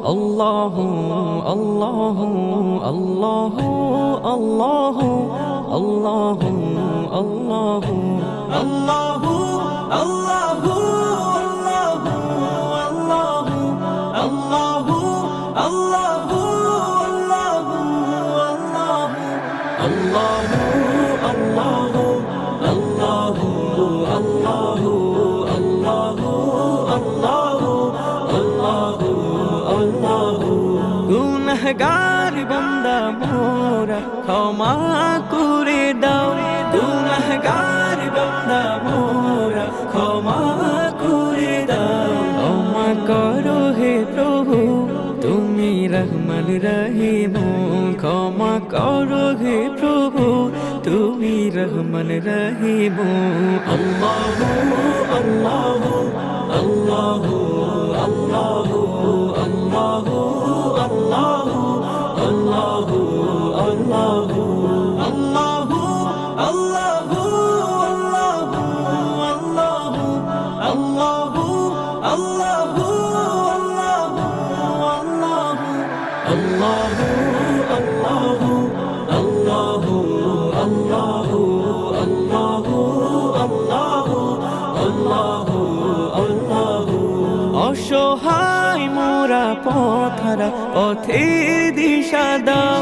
আল্লাহ আল্লাহ আল্লাহ আল্লাহ আল্লাহ আল্লাহ আল্লাহ আল্লাহ আল্লাহ আল্লাহ গুনাহগার বান্দা মোরা ক্ষমা করে দাও গুনাহগার বান্দা মোরা ক্ষমা করে দাও ক্ষমা করো হে প্রভু তুমি রহমান রহিম ক্ষমা করো হে প্রভু তুমি রহমান রহিম আল্লাহ আল্লাহ আল্লাহ আল্লাহ আল্লাহ আল্লাহ আল্লাহ আল্লাহ আল্লাহ আল্লাহ আল্লাহ আল্লাহ অসহায় মোরা পথহারা পথের দিশা দাও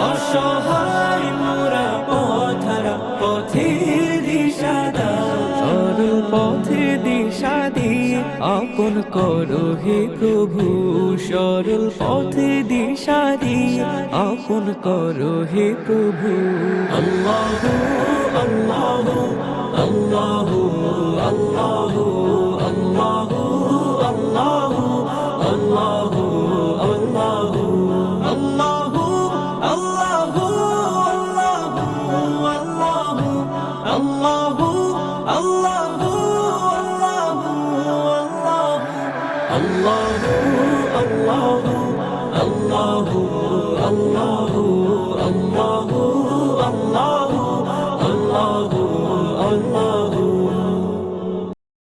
অসহায় মোরা পথহারা পথের দিশা দাও সরল পথের দিশা দিয়ে আপন করো হে প্রভু সরল পথে দিশা দিয়ে আপন করো হে প্রভু আল্লাহ আল্লাহ আল্লাহ আল্লাহ আল্লাহ আল্লাহ আল্লাহ আল্লাহ আল্লাহ আল্লাহ আল্লাহ আল্লাহ আল্লাহ আল্লাহ আল্লাহ